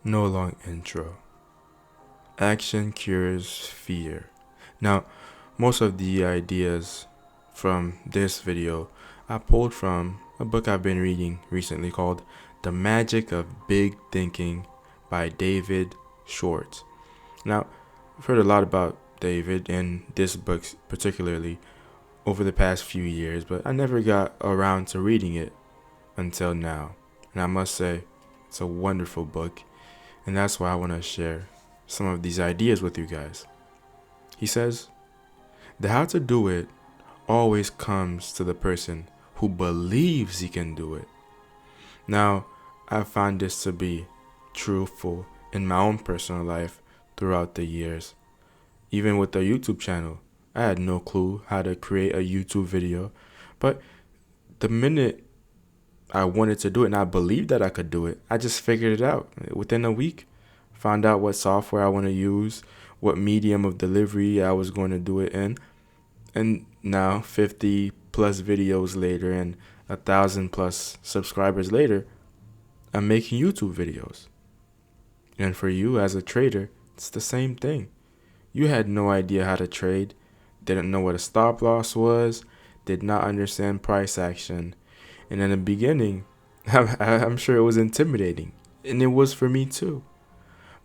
No long intro. Action cures fear. Now, most of the ideas from this video I pulled from a book I've been reading recently called The Magic of Big Thinking by David Schwartz. Now, I've heard a lot about David and this book particularly over the past few years, but I never got around to reading it until now. And I must say, it's a wonderful book, and that's why I want to share some of these ideas with you guys. He says, the how to do it always comes to the person who believes he can do it. Now, I found this to be truthful in my own personal life throughout the years. Even with the YouTube channel, I had no clue how to create a YouTube video, but the minute I wanted to do it and I believed that I could do it, I just figured it out within a week. Found out what software I want to use, what medium of delivery I was going to do it in. And now 50 plus videos later and 1,000 plus subscribers later, I'm making YouTube videos. And for you as a trader, it's the same thing. You had no idea how to trade, didn't know what a stop loss was, did not understand price action. And in the beginning, I'm sure it was intimidating. And it was for me too.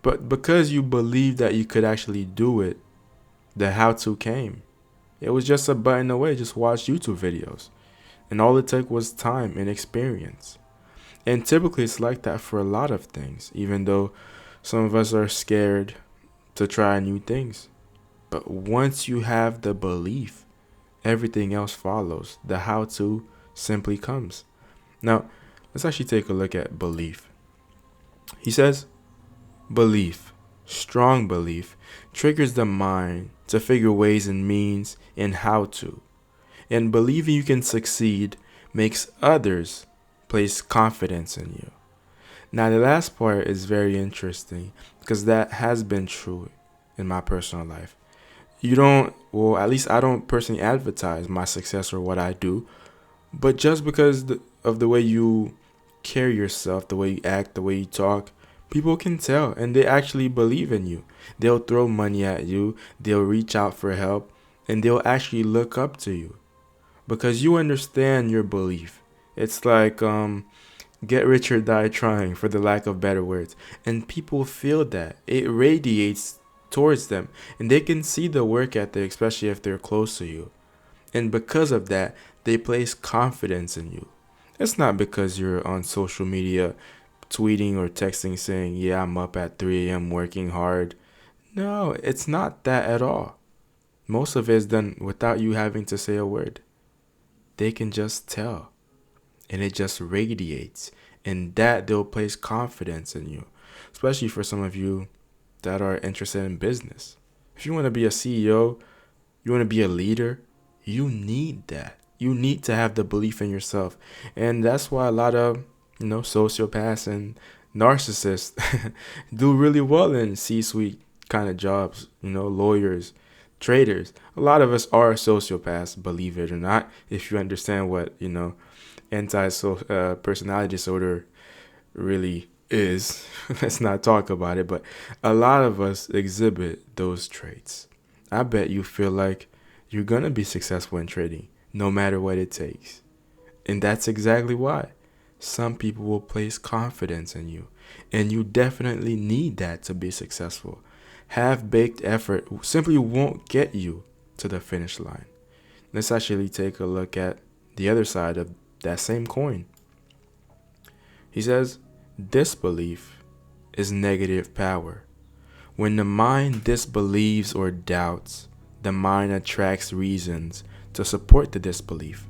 But because you believed that you could actually do it, the how-to came. It was just a button away, just watch YouTube videos. And all it took was time and experience. And typically it's like that for a lot of things, even though some of us are scared to try new things. But once you have the belief, everything else follows. The how-to simply comes. Now, let's actually take a look at belief. He says, belief, strong belief, triggers the mind to figure ways and means and how to. And believing you can succeed makes others place confidence in you. Now, the last part is very interesting because that has been true in my personal life. At least I don't personally advertise my success or what I do, but just because of the way you carry yourself, the way you act, the way you talk, people can tell and they actually believe in you. They'll throw money at you, they'll reach out for help, and they'll actually look up to you because you understand your belief. It's like get rich or die trying, for the lack of better words. And people feel that. It radiates towards them and they can see the work ethic, especially if they're close to you. And because of that, they place confidence in you. It's not because you're on social media tweeting or texting saying, yeah, I'm up at 3 a.m. working hard. No, it's not that at all. Most of it is done without you having to say a word. They can just tell. And it just radiates. And that they'll place confidence in you. Especially for some of you that are interested in business. If you want to be a CEO, you want to be a leader, you need that. You need to have the belief in yourself. And that's why a lot of, sociopaths and narcissists do really well in C-suite kind of jobs, lawyers, traders. A lot of us are sociopaths, believe it or not, if you understand what, personality disorder really is. Let's not talk about it, but a lot of us exhibit those traits. I bet you feel like you're going to be successful in trading no matter what it takes. And that's exactly why. Some people will place confidence in you, and you definitely need that to be successful. Half-baked effort simply won't get you to the finish line. Let's actually take a look at the other side of that same coin. He says, disbelief is negative power. When the mind disbelieves or doubts, the mind attracts reasons to support the disbelief.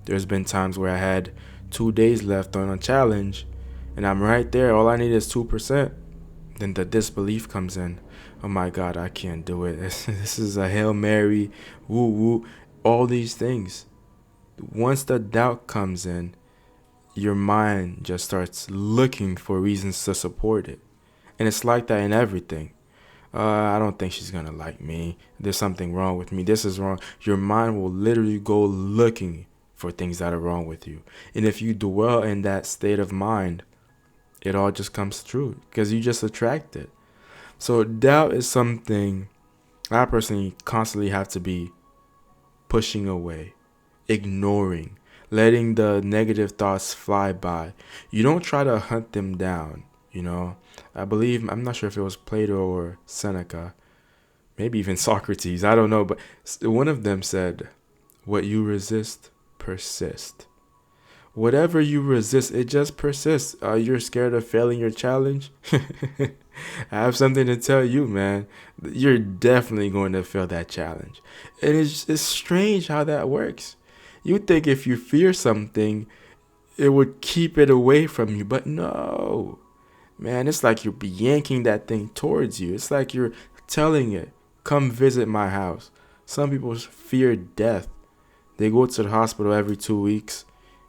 There's been times where I had 2 days left on a challenge and I'm right there. All I need is 2%. Then the disbelief comes in. Oh my God, I can't do it. This is a Hail Mary, woo woo, all these things. Once the doubt comes in, your mind just starts looking for reasons to support it. And it's like that in everything. I don't think she's going to like me. There's something wrong with me. This is wrong. Your mind will literally go looking for things that are wrong with you. And if you dwell in that state of mind, it all just comes true because you just attract it. So doubt is something I personally constantly have to be pushing away, ignoring, letting the negative thoughts fly by. You don't try to hunt them down, you know. I believe, I'm not sure if it was Plato or Seneca, maybe even Socrates, I don't know, but one of them said, what you resist, persist. Whatever you resist, it just persists. You're scared of failing your challenge? I have something to tell you, man. You're definitely going to fail that challenge. And it's strange how that works. You think if you fear something, it would keep it away from you. But no, man, it's like you're yanking that thing towards you. It's like you're telling it, come visit my house. Some people fear death. They go to the hospital every 2 weeks,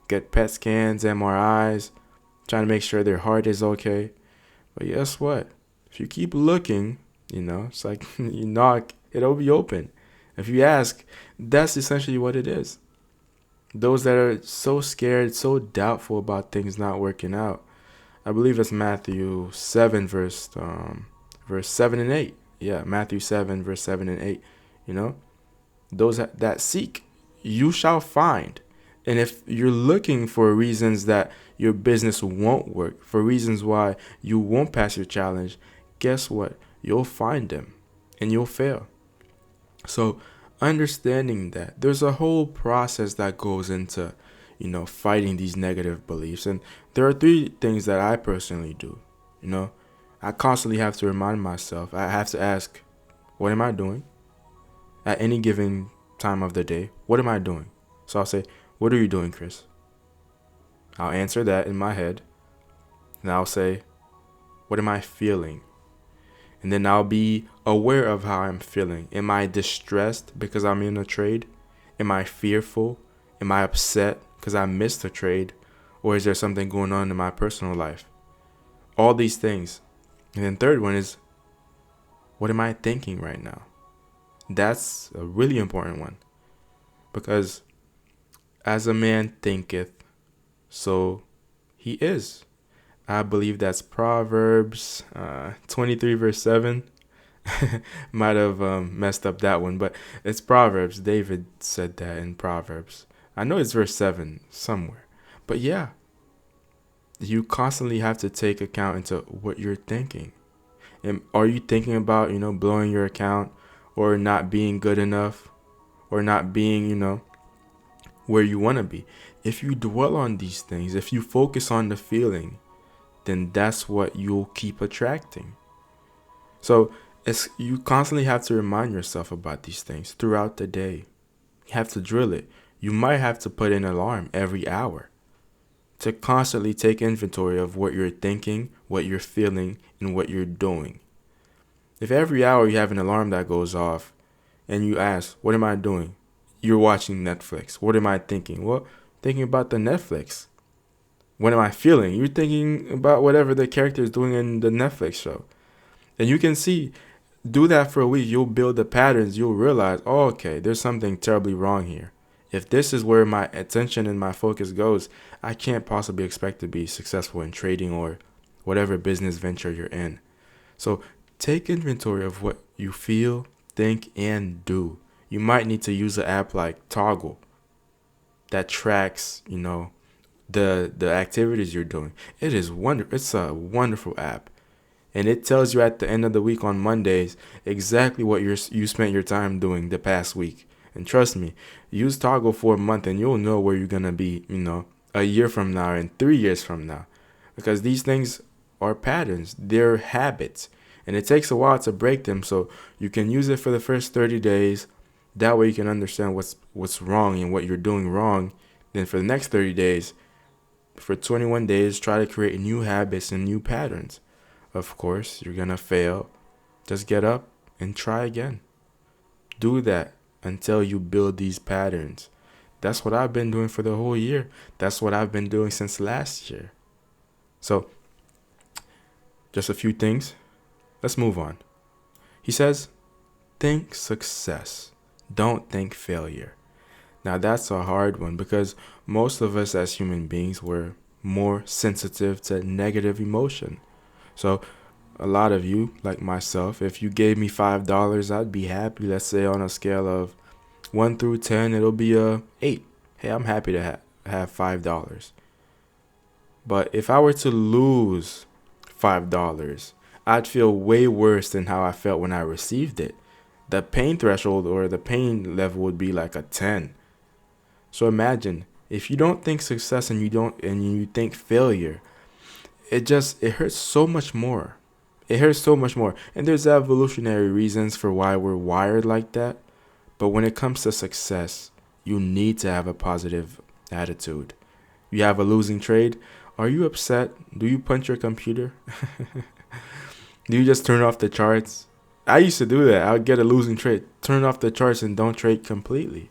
get PET scans, MRIs, trying to make sure their heart is okay. But guess what? If you keep looking, it's like you knock, it'll be open. If you ask, that's essentially what it is. Those that are so scared, so doubtful about things not working out. I believe it's Matthew 7, verse 7 and 8. Yeah, Matthew 7, verse 7 and 8. Those that seek, you shall find. And if you're looking for reasons that your business won't work, for reasons why you won't pass your challenge, guess what? You'll find them and you'll fail. So understanding that there's a whole process that goes into, fighting these negative beliefs. And there are 3 things that I personally do. I constantly have to remind myself, I have to ask, what am I doing? At any given time of the day, what am I doing? So I'll say, what are you doing, Chris? I'll answer that in my head. And I'll say, what am I feeling? And then I'll be aware of how I'm feeling. Am I distressed because I'm in a trade? Am I fearful? Am I upset because I missed a trade? Or is there something going on in my personal life? All these things. And then third one is, what am I thinking right now? That's a really important one. Because as a man thinketh, so he is. I believe that's Proverbs 23 verse 7. Might have messed up that one, but it's Proverbs. David said that in Proverbs. I know it's verse 7 somewhere. But yeah, you constantly have to take account into what you're thinking. And are you thinking about, blowing your account or not being good enough or not being, where you want to be? If you dwell on these things, if you focus on the feeling, then that's what you'll keep attracting. So you constantly have to remind yourself about these things throughout the day. You have to drill it. You might have to put an alarm every hour to constantly take inventory of what you're thinking, what you're feeling, and what you're doing. If every hour you have an alarm that goes off and you ask, what am I doing? You're watching Netflix. What am I thinking? Well, thinking about the Netflix. What am I feeling? You're thinking about whatever the character is doing in the Netflix show. And you can see, do that for a week. You'll build the patterns. You'll realize, oh, okay, there's something terribly wrong here. If this is where my attention and my focus goes, I can't possibly expect to be successful in trading or whatever business venture you're in. So take inventory of what you feel, think, and do. You might need to use an app like Toggle that tracks, the activities you're doing. It's a wonderful app. And it tells you at the end of the week on Mondays exactly what you spent your time doing the past week. And trust me, use Toggle for a month and you'll know where you're going to be, a year from now and 3 years from now. Because these things are patterns. They're habits. And it takes a while to break them. So you can use it for the first 30 days. That way you can understand what's wrong and what you're doing wrong. Then for the next 30 days, for 21 days, try to create new habits and new patterns. Of course, you're going to fail. Just get up and try again. Do that until you build these patterns. That's what I've been doing for the whole year. That's what I've been doing since last year. So, just a few things. Let's move on. He says, think success. Don't think failure. Now, that's a hard one because most of us as human beings, we're more sensitive to negative emotion. So a lot of you, like myself, if you gave me $5, I'd be happy. Let's say on a scale of 1 through 10, it'll be a 8. Hey, I'm happy to have $5. But if I were to lose $5, I'd feel way worse than how I felt when I received it. The pain threshold or the pain level would be like a 10. So imagine if you don't think success and you think failure, it hurts so much more. It hurts so much more. And there's evolutionary reasons for why we're wired like that. But when it comes to success, you need to have a positive attitude. You have a losing trade. Are you upset? Do you punch your computer? Do you just turn off the charts? I used to do that. I would get a losing trade, turn off the charts and don't trade completely.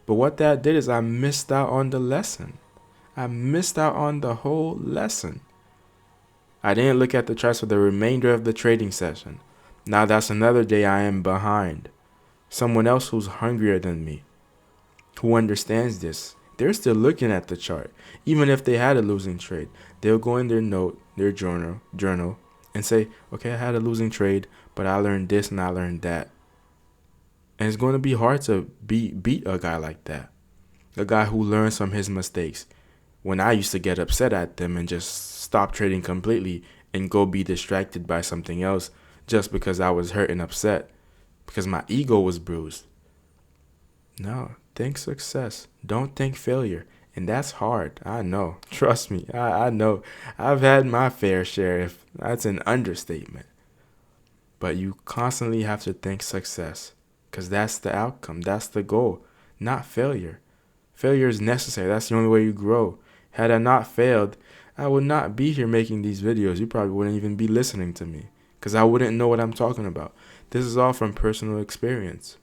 But what that did is I missed out on the lesson. I missed out on the whole lesson. I didn't look at the charts for the remainder of the trading session. Now that's another day I am behind. Someone else who's hungrier than me, who understands this, they're still looking at the chart. Even if they had a losing trade, they'll go in their journal, and say, okay, I had a losing trade, but I learned this and I learned that. And it's going to be hard to beat a guy like that. A guy who learns from his mistakes. When I used to get upset at them and just stop trading completely and go be distracted by something else just because I was hurt and upset, because my ego was bruised. No, think success. Don't think failure. And that's hard. I know. Trust me. I know. I've had my fair share, if that's an understatement. But you constantly have to think success, because that's the outcome. That's the goal, not failure. Failure is necessary. That's the only way you grow. Had I not failed, I would not be here making these videos. You probably wouldn't even be listening to me, because I wouldn't know what I'm talking about. This is all from personal experience.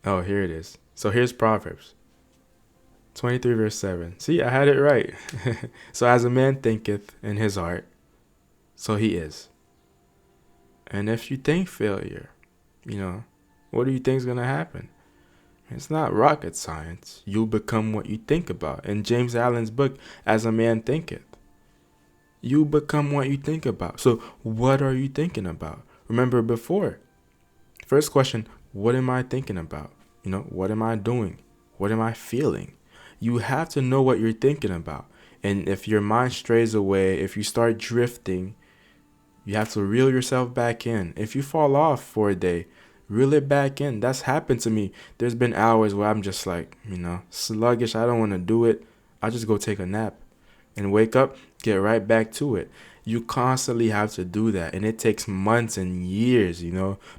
Oh, here it is. So here's Proverbs 23 verse 7. See, I had it right. So as a man thinketh in his heart, so he is. And if you think failure, what do you think is going to happen? It's not rocket science. You become what you think about. In James Allen's book, As a Man Thinketh, you become what you think about. So what are you thinking about? Remember before. First question, what am I thinking about? What am I doing? What am I feeling? You have to know what you're thinking about. And if your mind strays away, if you start drifting, you have to reel yourself back in. If you fall off for a day, reel it back in. That's happened to me. There's been hours where I'm just like, sluggish. I don't want to do it. I'll just go take a nap and wake up, get right back to it. You constantly have to do that. And it takes months and years,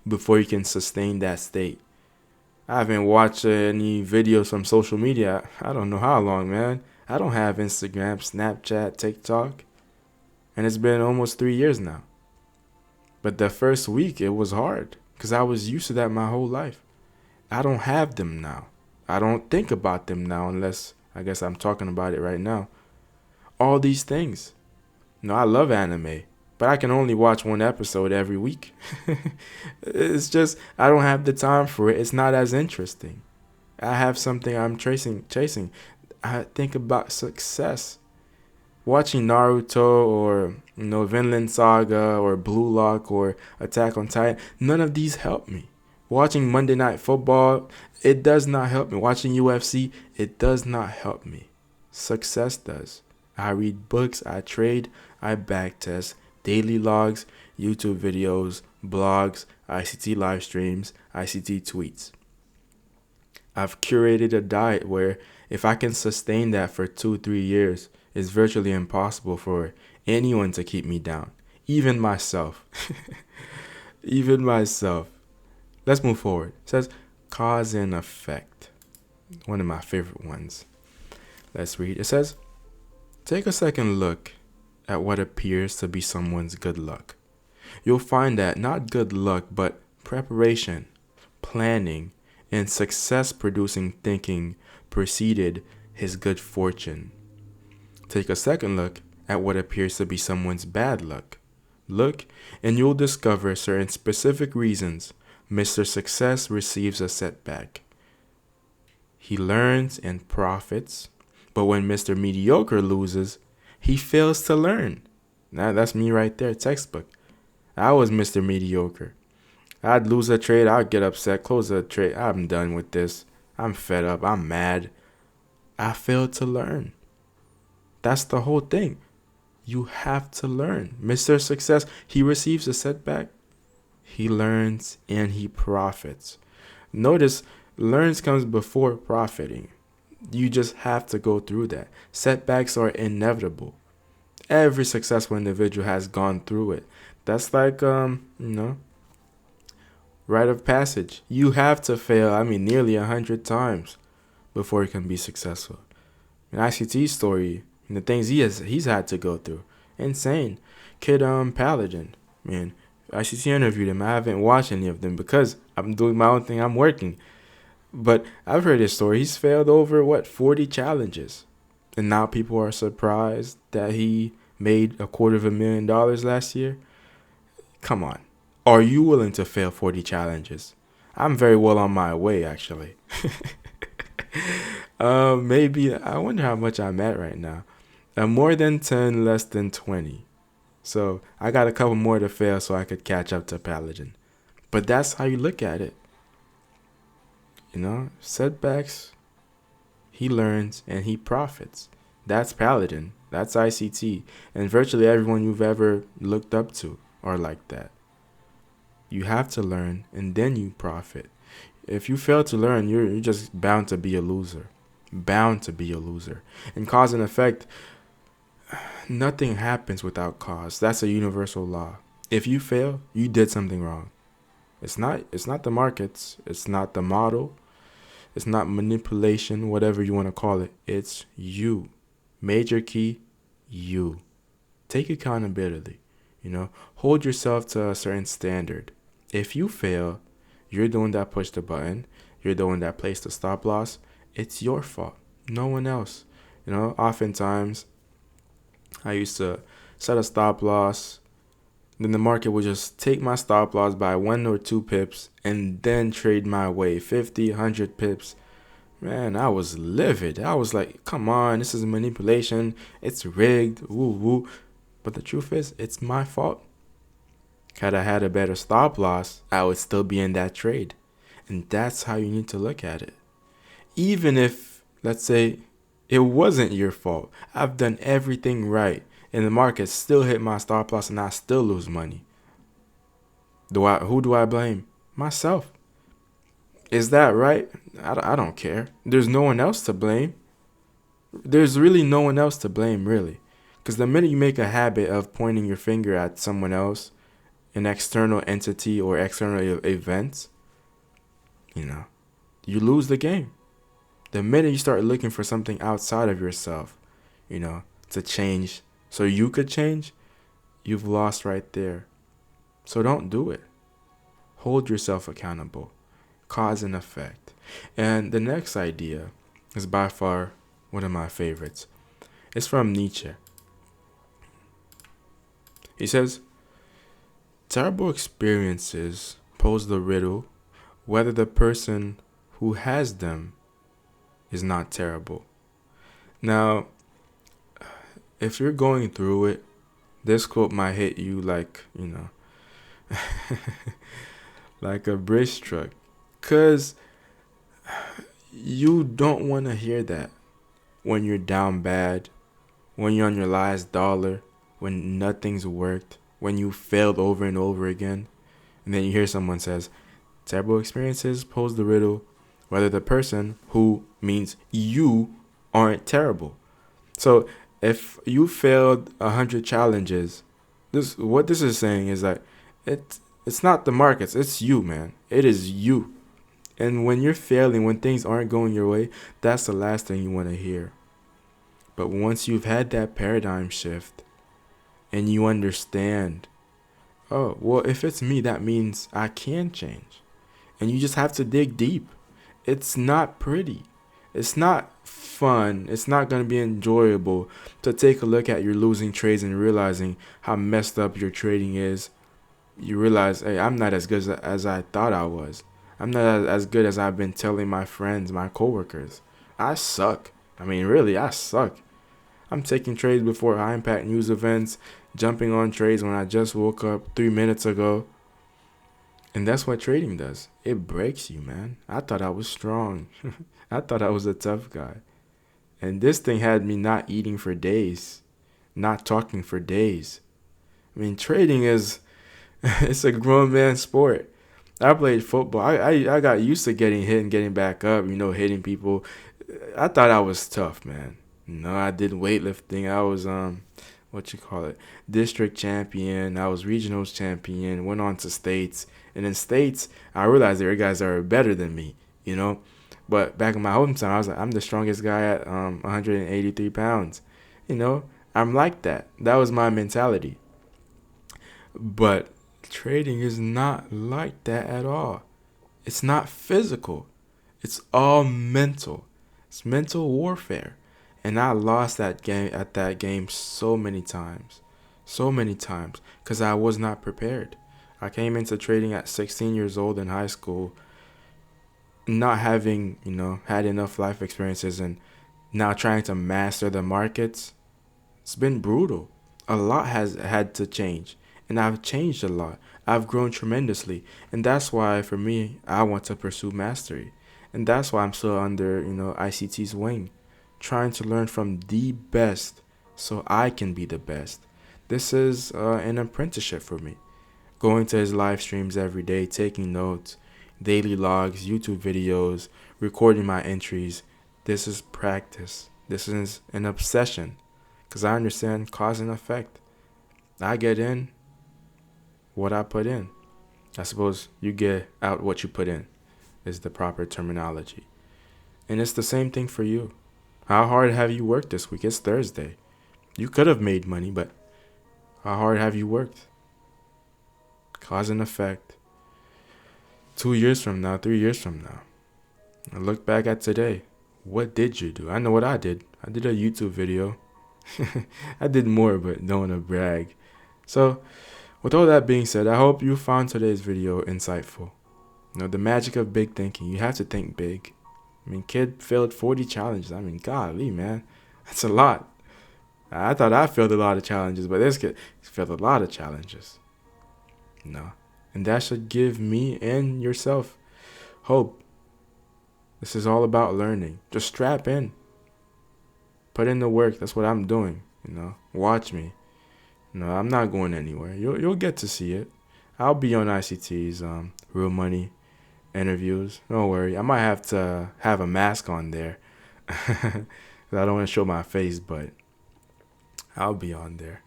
before you can sustain that state. I haven't watched any videos from social media. I don't know how long, man. I don't have Instagram, Snapchat, TikTok. And it's been almost 3 years now. But the first week, it was hard, because I was used to that my whole life. I don't have them now. I don't think about them now, unless I guess I'm talking about it right now. All these things. I love anime, but I can only watch one episode every week. It's just, I don't have the time for it. It's not as interesting. I have something I'm chasing. I think about success. Watching Naruto or, Vinland Saga or Blue Lock or Attack on Titan, none of these help me. Watching Monday Night Football, it does not help me. Watching UFC, it does not help me. Success does. I read books, I trade, I backtest, daily logs, YouTube videos, blogs, ICT live streams, ICT tweets. I've curated a diet where if I can sustain that for 2-3 years, it's virtually impossible for anyone to keep me down. Even myself. Even myself. Let's move forward. It says cause and effect. One of my favorite ones. Let's read. It says, take a second look at what appears to be someone's good luck. You'll find that not good luck, but preparation, planning, and success-producing thinking preceded his good fortune. Take a second look at what appears to be someone's bad luck. Look, and you'll discover certain specific reasons Mr. Success receives a setback. he learns and profits. But when Mr. Mediocre loses, he fails to learn. Now that's me right there, textbook. I was Mr. Mediocre. I'd lose a trade, I'd get upset, close the trade. I'm done with this. I'm fed up, I'm mad. I failed to learn. That's the whole thing. You have to learn. Mr. Success, he receives a setback, he learns and he profits. Notice, learns comes before profiting. You just have to go through that. Setbacks are inevitable. Every successful individual has gone through it. That's like, rite of passage. You have to fail, nearly 100 times before you can be successful. An ICT story, and the things he's had to go through. Insane. Kid Paladin, man. ICT interviewed him. I haven't watched any of them because I'm doing my own thing. I'm working. But I've heard his story. He's failed over 40 challenges. And now people are surprised that he made $250,000 last year. Come on. Are you willing to fail 40 challenges? I'm very well on my way, actually. Maybe, I wonder how much I'm at right now. More than 10, less than 20. So I got a couple more to fail so I could catch up to Paladin. But that's how you look at it. Setbacks, he learns and he profits. That's Paladin. That's ICT. And virtually everyone you've ever looked up to are like that. You have to learn and then you profit. If you fail to learn, you're just bound to be a loser. Bound to be a loser. And cause and effect, nothing happens without cause. That's a universal law. If you fail, you did something wrong. It's not the markets. It's not the model. It's not manipulation, whatever you want to call it. It's you. Major key, you. Take accountability. Hold yourself to a certain standard. If you fail, you're the one that pushed the button. You're the one that placed the stop loss. It's your fault. No one else. Oftentimes, I used to set a stop loss. Then the market would just take my stop loss by 1 or 2 pips and then trade my way 50, 100 pips. Man, I was livid. I was like, come on, this is manipulation. It's rigged. Woo woo. But the truth is, it's my fault. Had I had a better stop loss, I would still be in that trade. And that's how you need to look at it. Even if, let's say, it wasn't your fault. I've done everything right. And the market still hit my stop loss and I still lose money. Who do I blame? Myself. Is that right? I don't care. There's no one else to blame. There's really no one else to blame, really. Because the minute you make a habit of pointing your finger at someone else, an external entity or external events, you lose the game. The minute you start looking for something outside of yourself, to change so you could change, you've lost right there. So don't do it. Hold yourself accountable. Cause and effect. And the next idea is by far one of my favorites. It's from Nietzsche. He says, terrible experiences pose the riddle whether the person who has them is not terrible. Now, if you're going through it, this quote might hit you like, like a bridge truck. Because you don't want to hear that when you're down bad, when you're on your last dollar, when nothing's worked, when you failed over and over again. And then you hear someone says, terrible experiences pose the riddle whether the person who means you aren't terrible. So if you failed 100 challenges, what this is saying is that it's not the markets, it's you, man. It is you. And when you're failing, when things aren't going your way, that's the last thing you want to hear. But once you've had that paradigm shift and you understand, oh, well, if it's me, that means I can change. And you just have to dig deep. It's not pretty. It's not fun. It's not going to be enjoyable to take a look at your losing trades and realizing how messed up your trading is. You realize, hey, I'm not as good as I thought I was. I'm not as good as I've been telling my friends, my coworkers. I suck. I mean, really, I suck. I'm taking trades before high impact news events, jumping on trades when I just woke up 3 minutes ago. And that's what trading does. It breaks you, man. I thought I was strong. I thought I was a tough guy. And this thing had me not eating for days, not talking for days. I mean, trading is it's a grown man sport. I played football. I got used to getting hit and getting back up, hitting people. I thought I was tough, man. No, I did weightlifting. I was what you call it, district champion. I was regionals champion. Went on to states, and in states, I realized there were guys that were better than me. You know, but back in my hometown, I was like, I'm the strongest guy at 183 pounds. You know, I'm like that. That was my mentality. But trading is not like that at all. It's not physical. It's all mental. It's mental warfare. And I lost that game so many times. So many times because I was not prepared. I came into trading at 16 years old in high school, not having, had enough life experiences, and now trying to master the markets. It's been brutal. A lot has had to change, and I've changed a lot. I've grown tremendously, and that's why for me, I want to pursue mastery. And that's why I'm still under, ICT's wing, trying to learn from the best so I can be the best. This is an apprenticeship for me. Going to his live streams every day, taking notes, daily logs, YouTube videos, recording my entries. This is practice. This is an obsession because I understand cause and effect. I get in what I put in. I suppose you get out what you put in is the proper terminology. And it's the same thing for you. How hard have you worked this week? It's Thursday. You could have made money, but how hard have you worked? Cause and effect. 2 years from now, 3 years from now, I look back at today. What did you do? I know what I did. I did a YouTube video. I did more, but don't want to brag. So, with all that being said, I hope you found today's video insightful. The magic of big thinking. You have to think big. I mean, kid failed 40 challenges. I mean, golly, man. That's a lot. I thought I failed a lot of challenges, but this kid failed a lot of challenges. And that should give me and yourself hope. This is all about learning. Just strap in. Put in the work. That's what I'm doing. Watch me. I'm not going anywhere. You'll get to see it. I'll be on ICT's Real Money interviews. Don't worry. I might have to have a mask on there. I don't want to show my face, but I'll be on there.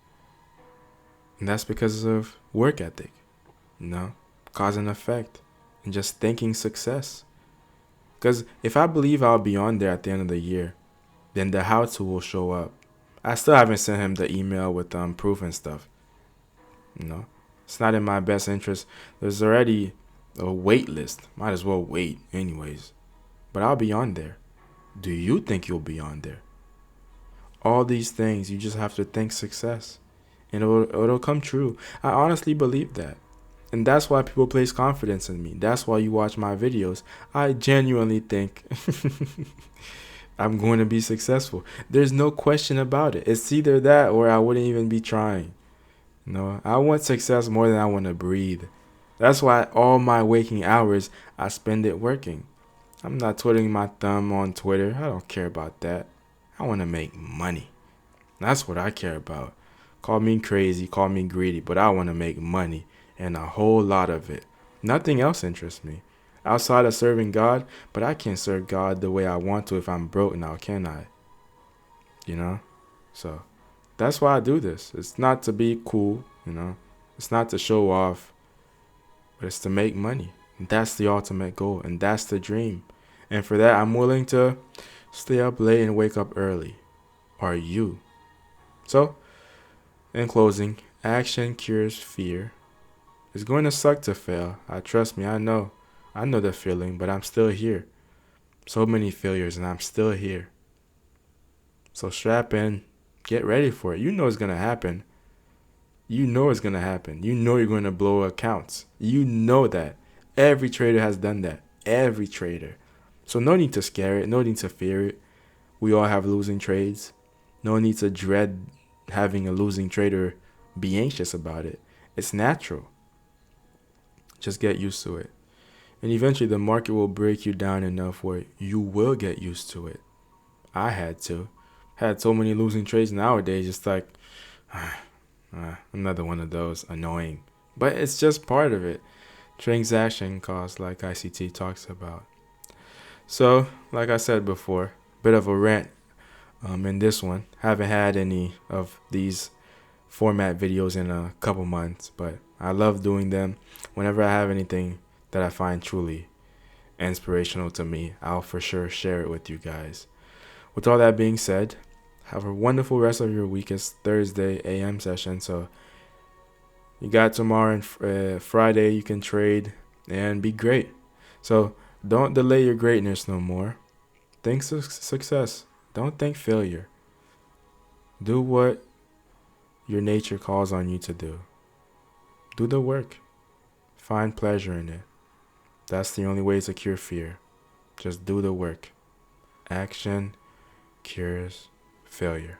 And that's because of work ethic. Cause and effect, and just thinking success. Because if I believe I'll be on there at the end of the year, then the how-to will show up. I still haven't sent him the email with proof and stuff. It's not in my best interest. There's already a wait list. Might as well wait anyways. But I'll be on there. Do you think you'll be on there? All these things, you just have to think success, and it'll come true. I honestly believe that. And that's why people place confidence in me. That's why you watch my videos. I genuinely think I'm going to be successful. There's no question about it. It's either that or I wouldn't even be trying. I want success more than I want to breathe. That's why all my waking hours, I spend it working. I'm not twiddling my thumb on Twitter. I don't care about that. I want to make money. That's what I care about. Call me crazy, call me greedy, but I want to make money. And a whole lot of it. Nothing else interests me outside of serving God, but I can't serve God the way I want to if I'm broke now, can I? So that's why I do this. It's not to be cool, it's not to show off, but it's to make money. And that's the ultimate goal, and that's the dream. And for that, I'm willing to stay up late and wake up early. Are you? So, in closing, action cures fear. It's going to suck to fail. Trust me, I know. I know the feeling, but I'm still here. So many failures, and I'm still here. So strap in. Get ready for it. You know it's going to happen. You know it's going to happen. You know you're going to blow accounts. You know that. Every trader has done that. Every trader. So no need to scare it. No need to fear it. We all have losing trades. No need to dread having a losing trade or be anxious about it. It's natural. Just get used to it. And eventually the market will break you down enough where you will get used to it. I had to. Had so many losing trades nowadays, just like, another one of those, annoying. But it's just part of it. Transaction costs, like ICT talks about. So, like I said before, bit of a rant in this one. Haven't had any of these format videos in a couple months, but I love doing them. Whenever I have anything that I find truly inspirational to me, I'll for sure share it with you guys. With all that being said, have a wonderful rest of your week. It's Thursday AM session, so you got tomorrow and Friday you can trade and be great. So don't delay your greatness no more. Think success. Don't think failure. Do what your nature calls on you to do. Do the work. Find pleasure in it. That's the only way to cure fear. Just do the work. Action cures failure.